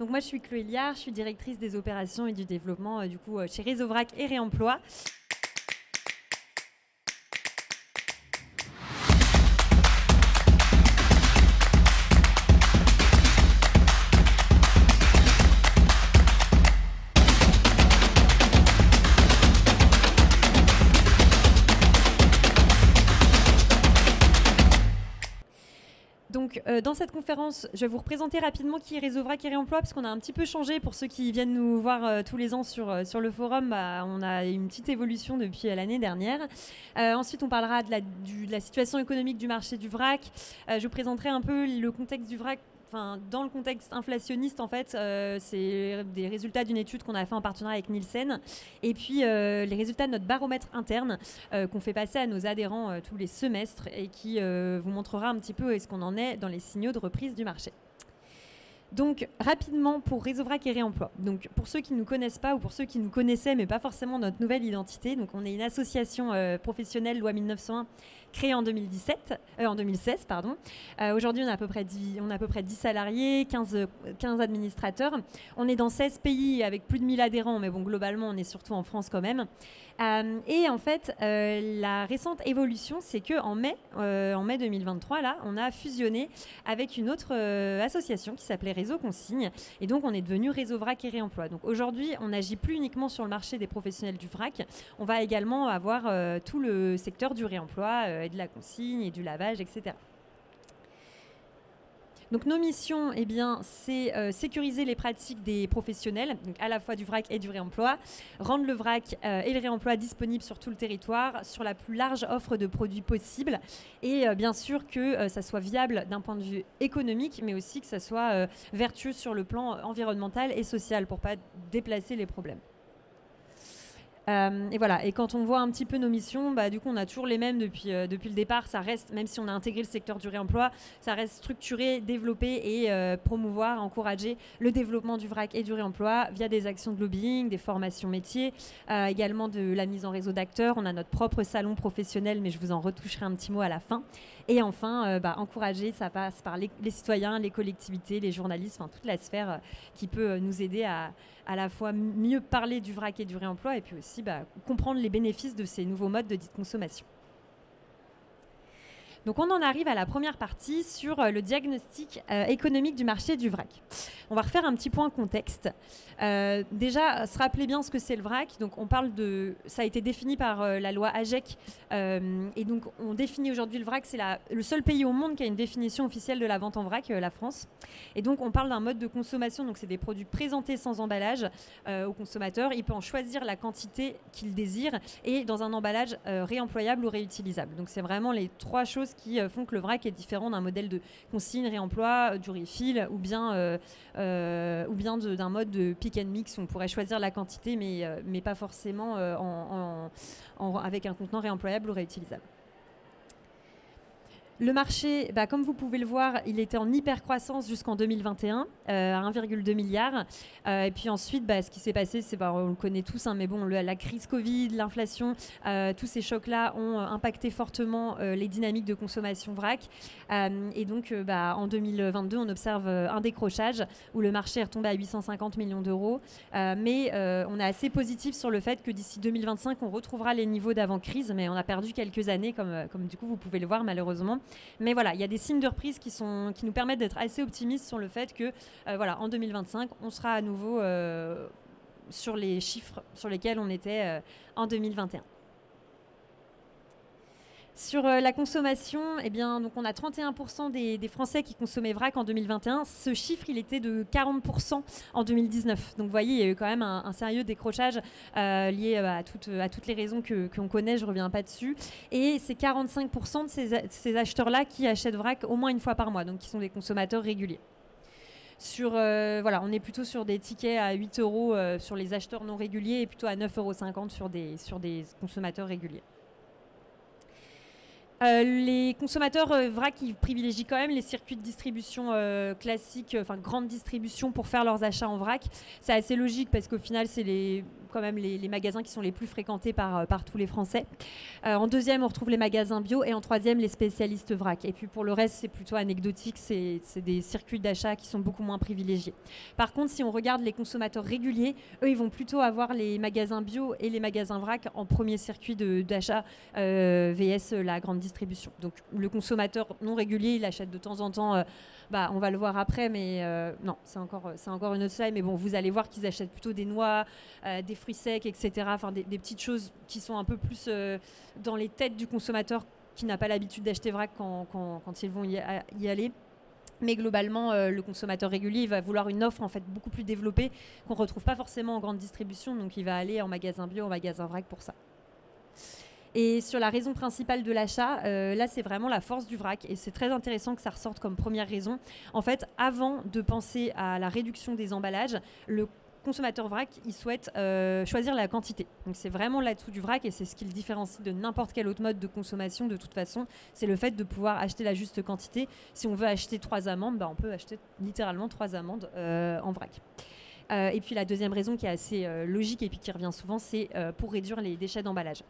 Donc moi je suis Chloé Liard, je suis directrice des opérations et du développement du coup chez Réseau Vrac et Réemploi. Donc, dans cette conférence, je vais vous représenter rapidement qui est Réseau Vrac et Réemploi, parce qu'on a un petit peu changé. Pour ceux qui viennent nous voir tous les ans sur le forum, on a une petite évolution depuis l'année dernière. Ensuite, on parlera de la situation économique du marché du vrac. Je vous présenterai un peu le contexte du vrac. Enfin, dans le contexte inflationniste, en fait, c'est des résultats d'une étude qu'on a fait en partenariat avec Nielsen. Et puis, les résultats de notre baromètre interne qu'on fait passer à nos adhérents tous les semestres et qui vous montrera un petit peu où est-ce qu'on en est dans les signaux de reprise du marché. Donc, rapidement, pour Réseau Vrac et Réemploi. Donc, pour ceux qui ne nous connaissent pas ou pour ceux qui nous connaissaient, mais pas forcément notre nouvelle identité, donc on est une association professionnelle loi 1901 créée en 2016. Aujourd'hui, on a à peu près 10 salariés, 15 administrateurs. On est dans 16 pays avec plus de 1000 adhérents, mais bon, globalement, on est surtout en France quand même. Et en fait, la récente évolution, c'est qu'en mai 2023, là, on a fusionné avec une autre association qui s'appelait Réseau Consigne. Et donc, on est devenu Réseau Vrac et Réemploi. Donc aujourd'hui, on n'agit plus uniquement sur le marché des professionnels du vrac. On va également avoir tout le secteur du réemploi, et de la consigne et du lavage, etc. Donc nos missions, eh bien, c'est sécuriser les pratiques des professionnels, donc à la fois du vrac et du réemploi, rendre le vrac et le réemploi disponibles sur tout le territoire, sur la plus large offre de produits possible, et bien sûr que ça soit viable d'un point de vue économique, mais aussi que ça soit vertueux sur le plan environnemental et social pour ne pas déplacer les problèmes. Et voilà, et quand on voit un petit peu nos missions, du coup on a toujours les mêmes depuis le départ. Ça reste, même si on a intégré le secteur du réemploi, ça reste structuré, développé et promouvoir, encourager le développement du vrac et du réemploi via des actions de lobbying, des formations métiers, également de la mise en réseau d'acteurs. On a notre propre salon professionnel, mais je vous en retoucherai un petit mot à la fin. Et enfin, encourager, ça passe par les citoyens, les collectivités, les journalistes, enfin toute la sphère qui peut nous aider à la fois mieux parler du vrac et du réemploi et puis aussi comprendre les bénéfices de ces nouveaux modes de consommation. Donc on en arrive à la première partie sur le diagnostic économique du marché du vrac. On va refaire un petit point contexte. Déjà, se rappeler bien ce que c'est le vrac. Donc on parle ça a été défini par la loi AGEC. Et donc on définit aujourd'hui le vrac. C'est le seul pays au monde qui a une définition officielle de la vente en vrac, la France. Et donc on parle d'un mode de consommation. Donc c'est des produits présentés sans emballage au consommateur. Il peut en choisir la quantité qu'il désire et dans un emballage réemployable ou réutilisable. Donc c'est vraiment les trois choses qui font que le vrac est différent d'un modèle de consigne, réemploi, du refill ou bien d'un mode de pick and mix où on pourrait choisir la quantité mais pas forcément avec un contenant réemployable ou réutilisable. Le marché, comme vous pouvez le voir, il était en hyper-croissance jusqu'en 2021, à 1,2 milliard. Et puis ensuite, ce qui s'est passé, on le connaît tous, mais bon, la crise Covid, l'inflation, tous ces chocs-là ont impacté fortement les dynamiques de consommation vrac. Et donc, en 2022, on observe un décrochage où le marché est retombé à 850 millions d'euros. Mais on est assez positif sur le fait que d'ici 2025, on retrouvera les niveaux d'avant-crise, mais on a perdu quelques années, comme du coup, vous pouvez le voir, malheureusement. Mais voilà, il y a des signes de reprise qui nous permettent d'être assez optimistes sur le fait que, en 2025, on sera à nouveau sur les chiffres sur lesquels on était en 2021. Sur la consommation, donc on a 31% des Français qui consommaient vrac en 2021. Ce chiffre, il était de 40% en 2019. Donc vous voyez, il y a eu quand même un sérieux décrochage lié à toutes les raisons qu'on connaît, je ne reviens pas dessus. Et c'est 45% de ces acheteurs-là qui achètent vrac au moins une fois par mois, donc qui sont des consommateurs réguliers. On est plutôt sur des tickets à 8 euros sur les acheteurs non réguliers et plutôt à 9,50 € sur des consommateurs réguliers. Les consommateurs vrac, ils privilégient quand même les circuits de distribution classiques, grande distribution pour faire leurs achats en vrac. C'est assez logique parce qu'au final, quand même les magasins qui sont les plus fréquentés par tous les Français. En deuxième, on retrouve les magasins bio et en troisième, les spécialistes vrac. Et puis pour le reste, c'est plutôt anecdotique, c'est des circuits d'achat qui sont beaucoup moins privilégiés. Par contre, si on regarde les consommateurs réguliers, eux, ils vont plutôt avoir les magasins bio et les magasins vrac en premier circuit d'achat VS la grande distribution. Donc le consommateur non régulier, il achète de temps en temps, on va le voir après, mais non, c'est encore une autre slide. Mais bon, vous allez voir qu'ils achètent plutôt des noix, des fruits secs, etc. Enfin, des petites choses qui sont un peu plus dans les têtes du consommateur qui n'a pas l'habitude d'acheter vrac quand ils vont y aller. Mais globalement, le consommateur régulier, il va vouloir une offre en fait beaucoup plus développée qu'on ne retrouve pas forcément en grande distribution. Donc, il va aller en magasin bio, en magasin vrac pour ça. Et sur la raison principale de l'achat, là, c'est vraiment la force du vrac. Et c'est très intéressant que ça ressorte comme première raison. En fait, avant de penser à la réduction des emballages, le consommateur vrac, il souhaite choisir la quantité. Donc c'est vraiment l'atout du vrac et c'est ce qui le différencie de n'importe quel autre mode de consommation de toute façon. C'est le fait de pouvoir acheter la juste quantité. Si on veut acheter 3 amandes, on peut acheter littéralement 3 amandes en vrac. Et puis la deuxième raison qui est assez logique et puis qui revient souvent, c'est pour réduire les déchets d'emballage.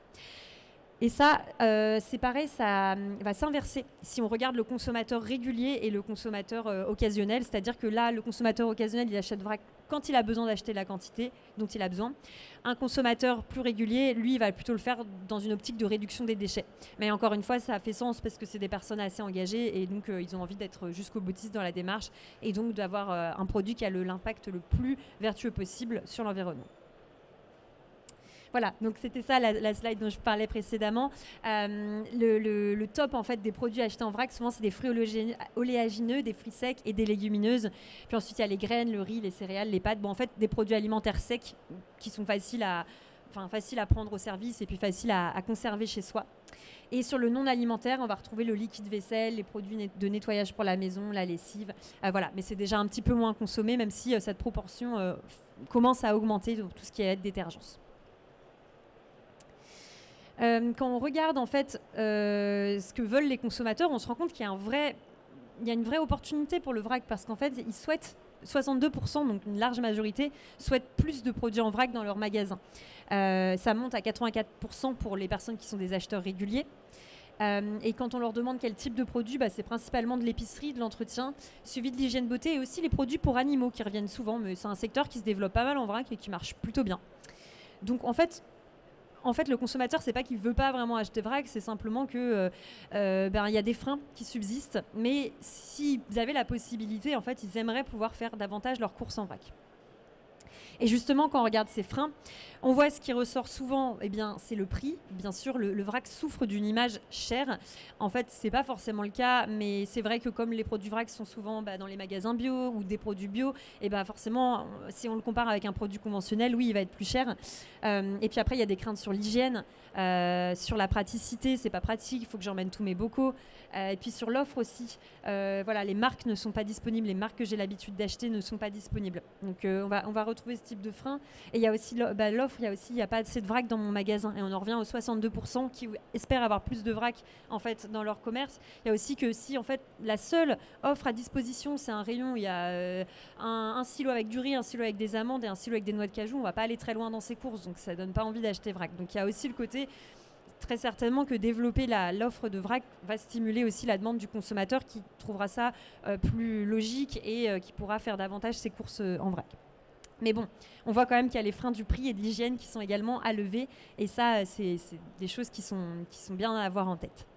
Et ça, c'est pareil, ça va s'inverser si on regarde le consommateur régulier et le consommateur occasionnel. C'est-à-dire que là, le consommateur occasionnel, il achète vrac quand il a besoin d'acheter la quantité dont il a besoin. Un consommateur plus régulier, lui, il va plutôt le faire dans une optique de réduction des déchets. Mais encore une fois, ça fait sens parce que c'est des personnes assez engagées et donc ils ont envie d'être jusqu'au boutiste dans la démarche et donc d'avoir un produit qui a l'impact le plus vertueux possible sur l'environnement. Voilà, donc c'était ça la slide dont je parlais précédemment. Le top en fait des produits achetés en vrac, souvent c'est des fruits oléagineux, des fruits secs et des légumineuses. Puis ensuite il y a les graines, le riz, les céréales, les pâtes. Bon, en fait des produits alimentaires secs qui sont faciles à prendre au service et puis faciles à conserver chez soi. Et sur le non alimentaire, on va retrouver le liquide vaisselle, les produits de nettoyage pour la maison, la lessive. Voilà, mais c'est déjà un petit peu moins consommé, même si cette proportion commence à augmenter dans tout ce qui est détergence. Quand on regarde en fait ce que veulent les consommateurs, on se rend compte qu'il y a une vraie opportunité pour le vrac parce qu'en fait, ils souhaitent 62%, donc une large majorité, souhaitent plus de produits en vrac dans leur magasin. Ça monte à 84% pour les personnes qui sont des acheteurs réguliers. Et quand on leur demande quel type de produit, c'est principalement de l'épicerie, de l'entretien, suivi de l'hygiène beauté et aussi les produits pour animaux qui reviennent souvent. Mais c'est un secteur qui se développe pas mal en vrac et qui marche plutôt bien. Donc en fait, le consommateur, c'est pas qu'il veut pas vraiment acheter vrac, c'est simplement que y a des freins qui subsistent. Mais s'ils avaient la possibilité, en fait, ils aimeraient pouvoir faire davantage leurs courses en vrac. Et justement, quand on regarde ces freins, on voit ce qui ressort souvent, c'est le prix. Bien sûr, le vrac souffre d'une image chère. En fait, c'est pas forcément le cas, mais c'est vrai que comme les produits vrac sont souvent dans les magasins bio ou des produits bio, forcément, si on le compare avec un produit conventionnel, oui, il va être plus cher. Et puis après, il y a des craintes sur l'hygiène, sur la praticité. C'est pas pratique, il faut que j'emmène tous mes bocaux. Et puis sur l'offre aussi, les marques ne sont pas disponibles. Les marques que j'ai l'habitude d'acheter ne sont pas disponibles. Donc on va retrouver ce type de frein. Et il y a aussi l'offre, il n'y a pas assez de vrac dans mon magasin. Et on en revient aux 62% qui espèrent avoir plus de vrac en fait, dans leur commerce. Il y a aussi que si en fait, la seule offre à disposition, c'est un rayon où il y a un silo avec du riz, un silo avec des amandes et un silo avec des noix de cajou, on ne va pas aller très loin dans ses courses. Donc ça ne donne pas envie d'acheter vrac. Donc il y a aussi le côté... Très certainement que développer l'offre de vrac va stimuler aussi la demande du consommateur qui trouvera ça plus logique et qui pourra faire davantage ses courses en vrac. Mais bon, on voit quand même qu'il y a les freins du prix et de l'hygiène qui sont également à lever et ça, c'est des choses qui sont bien à avoir en tête.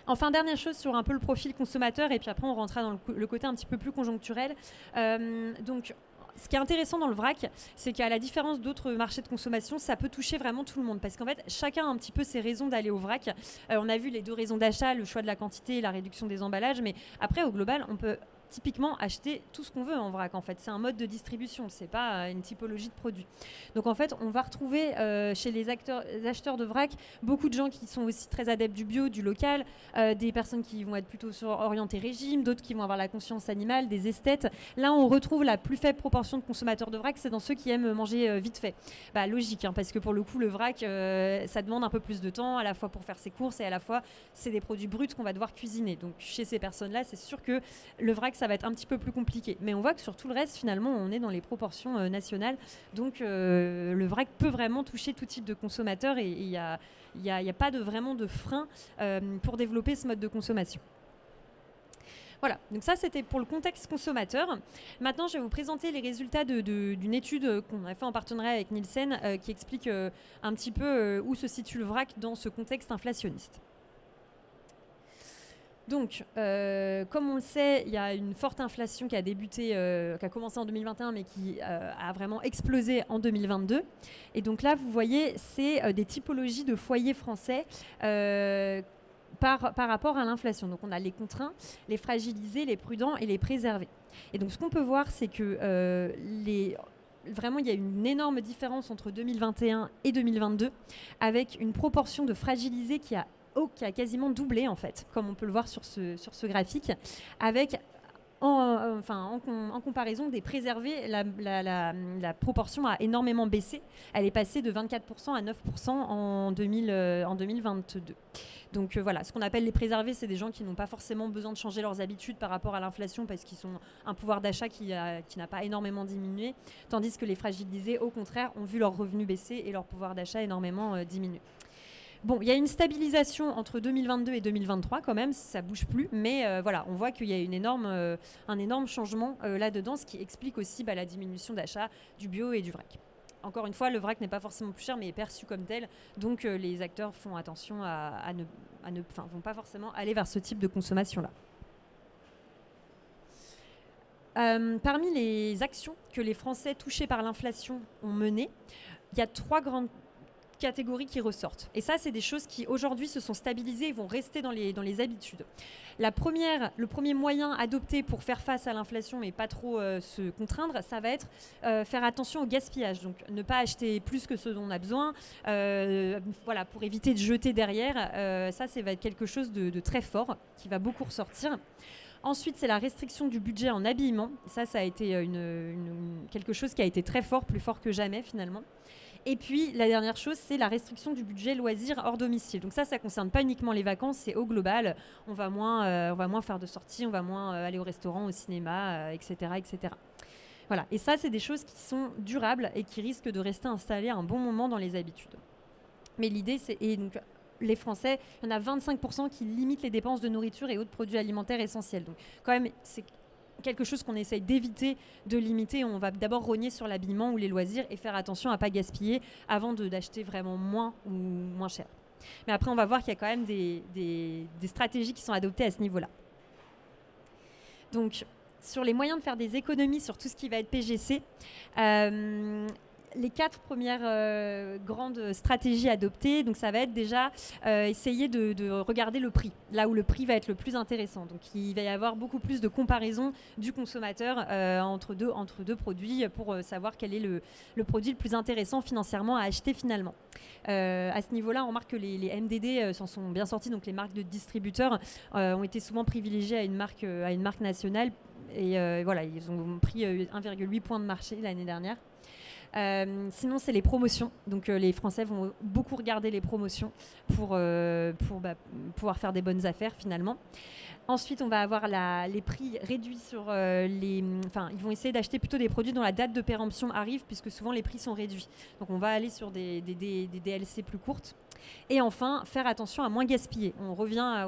Enfin, dernière chose sur un peu le profil consommateur et puis après on rentrera dans le côté un petit peu plus conjoncturel. Donc, ce qui est intéressant dans le vrac, c'est qu'à la différence d'autres marchés de consommation, ça peut toucher vraiment tout le monde. Parce qu'en fait, chacun a un petit peu ses raisons d'aller au vrac. On a vu les 2 raisons d'achat, le choix de la quantité et la réduction des emballages. Mais après, au global, on peut typiquement acheter tout ce qu'on veut en vrac. En fait, c'est un mode de distribution, c'est pas une typologie de produit. Donc en fait, on va retrouver chez les acheteurs de vrac beaucoup de gens qui sont aussi très adeptes du bio, du local, des personnes qui vont être plutôt orientées régime, d'autres qui vont avoir la conscience animale, des esthètes. Là, on retrouve la plus faible proportion de consommateurs de vrac, c'est dans ceux qui aiment manger vite fait. Logique, parce que pour le coup, le vrac, ça demande un peu plus de temps, à la fois pour faire ses courses et à la fois, c'est des produits bruts qu'on va devoir cuisiner. Donc chez ces personnes-là, c'est sûr que le vrac ça va être un petit peu plus compliqué. Mais on voit que sur tout le reste, finalement, on est dans les proportions nationales. Donc, le vrac peut vraiment toucher tout type de consommateurs et il n'y a pas vraiment de frein pour développer ce mode de consommation. Voilà, donc ça c'était pour le contexte consommateur. Maintenant, je vais vous présenter les résultats d'une étude qu'on a fait en partenariat avec Nielsen qui explique un petit peu où se situe le vrac dans ce contexte inflationniste. Donc, comme on le sait, il y a une forte inflation qui a débuté, qui a commencé en 2021, mais qui a vraiment explosé en 2022. Et donc là, vous voyez, c'est des typologies de foyers français par rapport à l'inflation. Donc, on a les contraints, les fragilisés, les prudents et les préservés. Et donc, ce qu'on peut voir, c'est que vraiment, il y a une énorme différence entre 2021 et 2022, avec une proportion de fragilisés qui a quasiment doublé, en fait, comme on peut le voir sur ce graphique, avec, en comparaison des préservés, la proportion a énormément baissé. Elle est passée de 24% à 9% en 2022. Donc voilà, ce qu'on appelle les préservés, c'est des gens qui n'ont pas forcément besoin de changer leurs habitudes par rapport à l'inflation parce qu'ils ont un pouvoir d'achat qui n'a pas énormément diminué, tandis que les fragilisés, au contraire, ont vu leurs revenus baisser et leur pouvoir d'achat énormément diminuer. Bon, il y a une stabilisation entre 2022 et 2023 quand même, ça ne bouge plus, mais voilà, on voit qu'il y a un énorme changement là-dedans, ce qui explique aussi la diminution d'achat du bio et du vrac. Encore une fois, le vrac n'est pas forcément plus cher, mais est perçu comme tel, donc les acteurs font attention vont pas forcément aller vers ce type de consommation-là. Parmi les actions que les Français touchés par l'inflation ont menées, il y a 3 grandes catégories qui ressortent. Et ça, c'est des choses qui aujourd'hui se sont stabilisées et vont rester dans les habitudes. Le premier moyen adopté pour faire face à l'inflation mais pas trop se contraindre, ça va être faire attention au gaspillage. Donc ne pas acheter plus que ce dont on a besoin, voilà, pour éviter de jeter derrière. Ça va être quelque chose de très fort qui va beaucoup ressortir. Ensuite, c'est la restriction du budget en habillement. Ça a été quelque chose qui a été très fort, plus fort que jamais finalement. Et puis, la dernière chose, c'est la restriction du budget loisirs hors domicile. Donc ça ne concerne pas uniquement les vacances, c'est au global. On va moins faire de sorties, on va moins aller au restaurant, au cinéma, etc., etc. Voilà. Et ça, c'est des choses qui sont durables et qui risquent de rester installées un bon moment dans les habitudes. Mais l'idée, c'est... Et donc, les Français, il y en a 25% qui limitent les dépenses de nourriture et autres produits alimentaires essentiels. Donc, quand même, c'est quelque chose qu'on essaye d'éviter de limiter. On va d'abord rogner sur l'habillement ou les loisirs et faire attention à ne pas gaspiller avant d'acheter vraiment moins ou moins cher. Mais après, on va voir qu'il y a quand même des stratégies qui sont adoptées à ce niveau-là. Donc, sur les moyens de faire des économies sur tout ce qui va être PGC, les 4 premières grandes stratégies adoptées, donc ça va être déjà essayer de regarder le prix, là où le prix va être le plus intéressant. Donc il va y avoir beaucoup plus de comparaison du consommateur entre deux produits pour savoir quel est le produit le plus intéressant financièrement à acheter finalement. À ce niveau-là, on remarque que les MDD s'en sont bien sortis, donc les marques de distributeurs ont été souvent privilégiées à une marque nationale et voilà, ils ont pris 1,8 points de marché l'année dernière. Sinon, c'est les promotions. Donc, les Français vont beaucoup regarder les promotions pour pouvoir faire des bonnes affaires finalement. Ensuite, on va avoir les prix réduits sur ils vont essayer d'acheter plutôt des produits dont la date de péremption arrive, puisque souvent les prix sont réduits. Donc, on va aller sur des DLC plus courtes. Et enfin, faire attention à moins gaspiller. On revient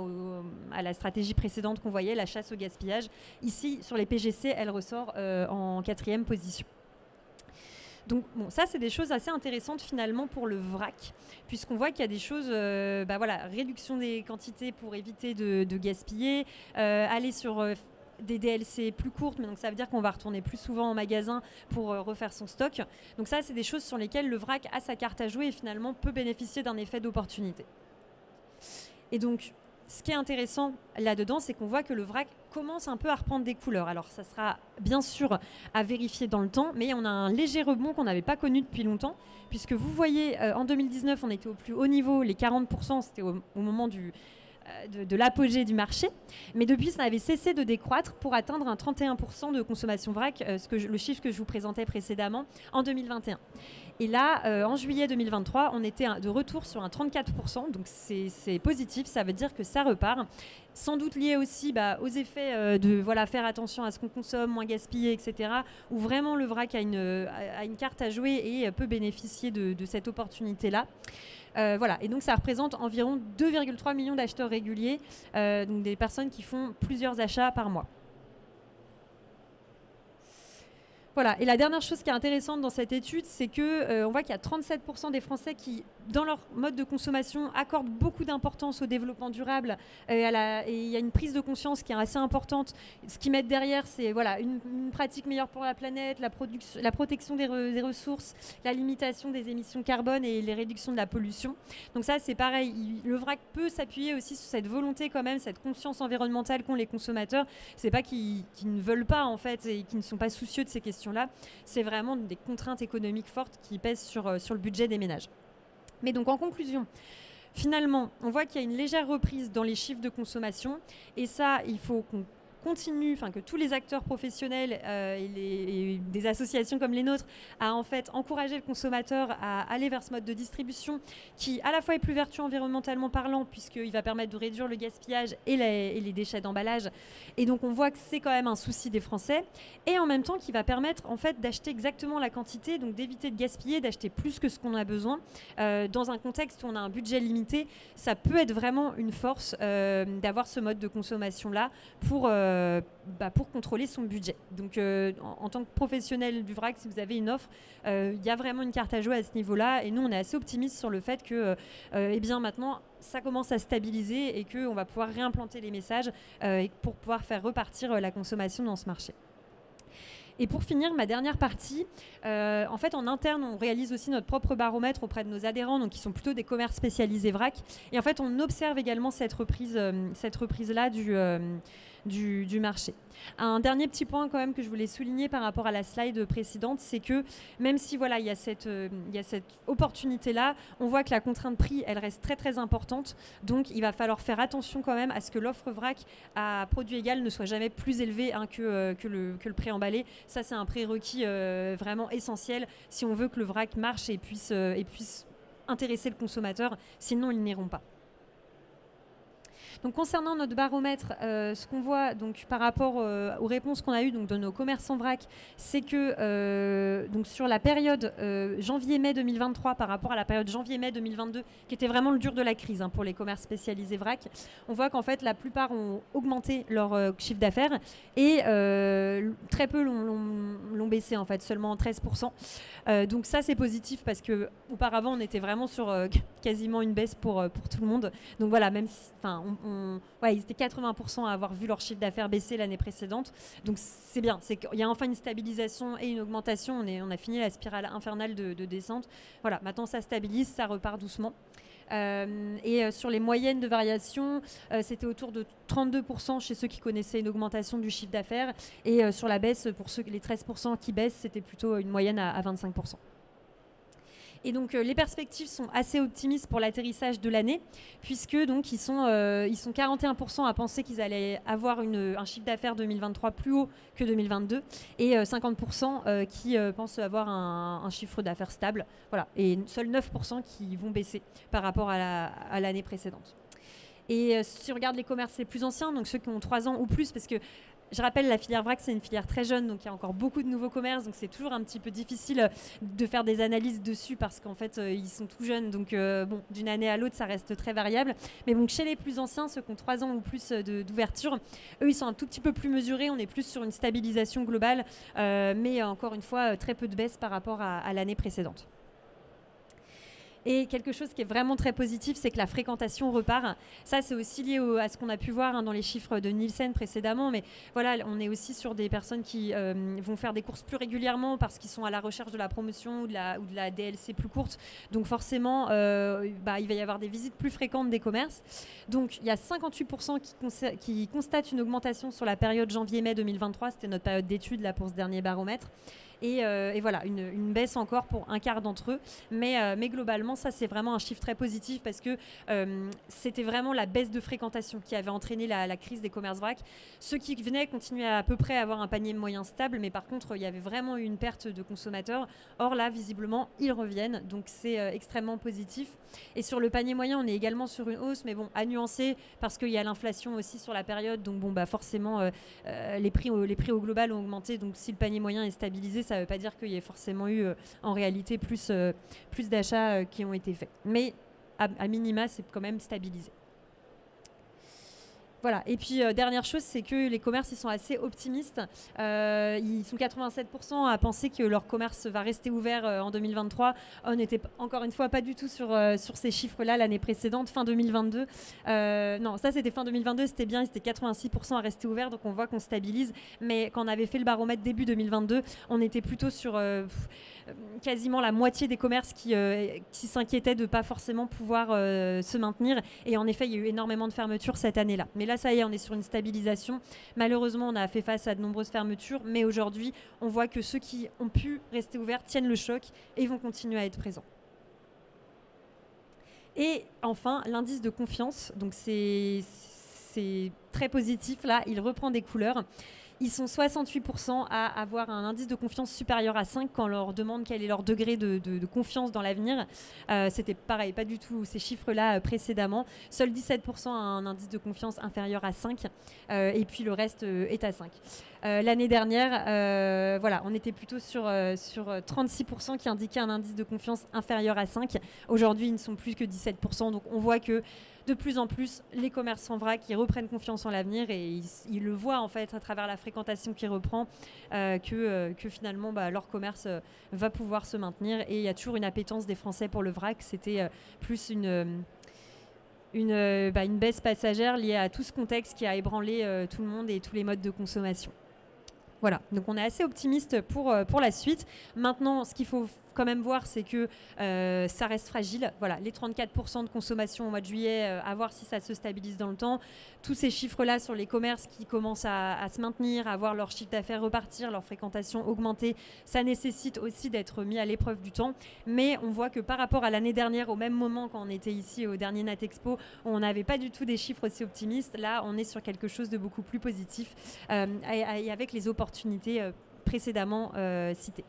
à la stratégie précédente qu'on voyait, la chasse au gaspillage. Ici, sur les PGC, elle ressort en 4e position. Donc bon, ça, c'est des choses assez intéressantes finalement pour le vrac, puisqu'on voit qu'il y a des choses, réduction des quantités pour éviter de gaspiller, aller sur des DLC plus courtes, mais donc ça veut dire qu'on va retourner plus souvent en magasin pour refaire son stock. Donc ça, c'est des choses sur lesquelles le vrac a sa carte à jouer et finalement peut bénéficier d'un effet d'opportunité. Et donc, ce qui est intéressant là-dedans, c'est qu'on voit que le vrac commence un peu à reprendre des couleurs. Alors, ça sera bien sûr à vérifier dans le temps, mais on a un léger rebond qu'on n'avait pas connu depuis longtemps, puisque vous voyez, en 2019, on était au plus haut niveau, les 40%, c'était au moment de l'apogée du marché, mais depuis ça avait cessé de décroître pour atteindre un 31% de consommation vrac, le chiffre que je vous présentais précédemment en 2021. Et là, en juillet 2023, on était de retour sur un 34%, donc c'est positif, ça veut dire que ça repart. sans doute lié aussi aux effets de faire attention à ce qu'on consomme, moins gaspiller, etc. Où vraiment le vrac a une carte à jouer et peut bénéficier de cette opportunité-là. Et donc ça représente environ 2,3 millions d'acheteurs réguliers, donc des personnes qui font plusieurs achats par mois. Voilà. Et la dernière chose qui est intéressante dans cette étude, c'est qu'on voit qu'il y a 37% des Français qui, dans leur mode de consommation, accordent beaucoup d'importance au développement durable. Et il y a une prise de conscience qui est assez importante. Ce qu'ils mettent derrière, c'est une pratique meilleure pour la planète, la protection des ressources, la limitation des émissions carbone et les réductions de la pollution. Donc ça, c'est pareil. Le vrac peut s'appuyer aussi sur cette volonté quand même, cette conscience environnementale qu'ont les consommateurs. C'est pas qu'ils ne veulent pas en fait et qu'ils ne sont pas soucieux de ces questions-là. C'est vraiment des contraintes économiques fortes qui pèsent sur le budget des ménages. Mais donc en conclusion, finalement, on voit qu'il y a une légère reprise dans les chiffres de consommation et ça, il faut qu'on continue, que tous les acteurs professionnels et des associations comme les nôtres à en fait encourager le consommateur à aller vers ce mode de distribution qui à la fois est plus vertueux environnementalement parlant puisqu'il va permettre de réduire le gaspillage et les déchets d'emballage. Et donc on voit que c'est quand même un souci des Français et en même temps qui va permettre en fait d'acheter exactement la quantité, donc d'éviter de gaspiller, d'acheter plus que ce qu'on a besoin. Dans un contexte où on a un budget limité, ça peut être vraiment une force d'avoir ce mode de consommation-là pour contrôler son budget. Donc en tant que professionnel du vrac, si vous avez une offre, il y a vraiment une carte à jouer à ce niveau-là et nous on est assez optimistes sur le fait que maintenant ça commence à stabiliser et qu'on va pouvoir réimplanter les messages pour pouvoir faire repartir la consommation dans ce marché. Et pour finir, ma dernière partie, en fait, en interne, on réalise aussi notre propre baromètre auprès de nos adhérents, donc qui sont plutôt des commerces spécialisés vrac. Et en fait, on observe également cette reprise-là du marché. Un dernier petit point quand même que je voulais souligner par rapport à la slide précédente, c'est que même si il y a cette opportunité-là, on voit que la contrainte prix, elle reste très très importante. Donc, il va falloir faire attention quand même à ce que l'offre vrac à produit égal ne soit jamais plus élevée que le prix emballé. Ça, c'est un prérequis vraiment essentiel si on veut que le vrac marche et puisse intéresser le consommateur. Sinon, ils n'iront pas. Donc concernant notre baromètre, ce qu'on voit donc, par rapport aux réponses qu'on a eues donc, de nos commerçants vrac, c'est que donc, sur la période janvier-mai 2023 par rapport à la période janvier-mai 2022, qui était vraiment le dur de la crise pour les commerces spécialisés vrac, on voit qu'en fait la plupart ont augmenté leur chiffre d'affaires et très peu l'ont baissé en fait, seulement 13%. Donc ça c'est positif parce qu'auparavant on était vraiment sur quasiment une baisse pour tout le monde. Donc voilà, même si ils étaient 80% à avoir vu leur chiffre d'affaires baisser l'année précédente. Donc c'est bien, il y a enfin une stabilisation et une augmentation. On a fini la spirale infernale de descente. Voilà, maintenant ça stabilise, ça repart doucement. Sur les moyennes de variation, c'était autour de 32% chez ceux qui connaissaient une augmentation du chiffre d'affaires. Et sur la baisse, pour les 13% qui baissent, c'était plutôt une moyenne à 25%. Et donc les perspectives sont assez optimistes pour l'atterrissage de l'année, puisque donc ils sont 41% à penser qu'ils allaient avoir un chiffre d'affaires 2023 plus haut que 2022, et 50% qui pensent avoir un chiffre d'affaires stable. Voilà, et seuls 9% qui vont baisser par rapport à l'année précédente. Et si on regarde les commerces les plus anciens, donc ceux qui ont 3 ans ou plus, parce que je rappelle, la filière vrac, c'est une filière très jeune, donc il y a encore beaucoup de nouveaux commerces, donc c'est toujours un petit peu difficile de faire des analyses dessus parce qu'en fait, ils sont tout jeunes, donc d'une année à l'autre, ça reste très variable. Mais donc chez les plus anciens, ceux qui ont 3 ans ou plus d'ouverture, eux, ils sont un tout petit peu plus mesurés, on est plus sur une stabilisation globale, mais encore une fois, très peu de baisse par rapport à l'année précédente. Et quelque chose qui est vraiment très positif, c'est que la fréquentation repart. Ça, c'est aussi lié à ce qu'on a pu voir dans les chiffres de Nielsen précédemment. Mais voilà, on est aussi sur des personnes qui vont faire des courses plus régulièrement parce qu'ils sont à la recherche de la promotion ou de la DLC plus courte. Donc forcément, il va y avoir des visites plus fréquentes des commerces. Donc il y a 58% qui constatent une augmentation sur la période janvier-mai 2023. C'était notre période d'étude là, pour ce dernier baromètre. et voilà, une baisse encore pour un quart d'entre eux. Mais globalement, ça, c'est vraiment un chiffre très positif parce que c'était vraiment la baisse de fréquentation qui avait entraîné la crise des commerces vrac. Ceux qui venaient continuaient à peu près à avoir un panier moyen stable, mais par contre, il y avait vraiment eu une perte de consommateurs. Or là, visiblement, ils reviennent, donc c'est extrêmement positif. Et sur le panier moyen, on est également sur une hausse, mais bon, à nuancer parce qu'il y a l'inflation aussi sur la période, donc bon, bah forcément, les prix au global ont augmenté. Donc si le panier moyen est stabilisé, ça ne veut pas dire qu'il y ait forcément eu en réalité plus d'achats qui ont été faits. Mais à minima, c'est quand même stabilisé. Voilà. Et puis, dernière chose, c'est que les commerces, ils sont assez optimistes. Ils sont 87% à penser que leur commerce va rester ouvert en 2023. On n'était encore une fois pas du tout sur ces chiffres-là l'année précédente, fin 2022. Non, ça, c'était fin 2022, c'était bien, c'était 86% à rester ouvert, donc on voit qu'on stabilise. Mais quand on avait fait le baromètre début 2022, on était plutôt sur quasiment la moitié des commerces qui s'inquiétaient de ne pas forcément pouvoir se maintenir. Et en effet, il y a eu énormément de fermetures cette année-là. Mais là, ça y est, on est sur une stabilisation. Malheureusement, on a fait face à de nombreuses fermetures, mais aujourd'hui, on voit que ceux qui ont pu rester ouverts tiennent le choc et vont continuer à être présents. Et enfin, l'indice de confiance, donc c'est très positif, là, il reprend des couleurs. Ils sont 68% à avoir un indice de confiance supérieur à 5 quand on leur demande quel est leur degré de confiance dans l'avenir. C'était pareil, pas du tout ces chiffres-là précédemment. Seuls 17% a un indice de confiance inférieur à 5 et puis le reste est à 5. L'année dernière, voilà, on était plutôt sur 36% qui indiquaient un indice de confiance inférieur à 5. Aujourd'hui, ils ne sont plus que 17%. Donc on voit que de plus en plus, les commerçants vrac qui reprennent confiance en l'avenir et ils le voient en fait à travers la fréquentation qui reprend que finalement leur commerce va pouvoir se maintenir et il y a toujours une appétence des Français pour le vrac. C'était plus une baisse passagère liée à tout ce contexte qui a ébranlé tout le monde et tous les modes de consommation. Voilà, donc on est assez optimiste pour la suite. Maintenant, ce qu'il faut quand même voir, c'est que ça reste fragile. Voilà, les 34% de consommation au mois de juillet, à voir si ça se stabilise dans le temps. Tous ces chiffres-là sur les commerces qui commencent à se maintenir, à voir leur chiffre d'affaires repartir, leur fréquentation augmenter, ça nécessite aussi d'être mis à l'épreuve du temps. Mais on voit que par rapport à l'année dernière, au même moment quand on était ici au dernier NatExpo, on n'avait pas du tout des chiffres aussi optimistes. Là, on est sur quelque chose de beaucoup plus positif et avec les opportunités précédemment citées.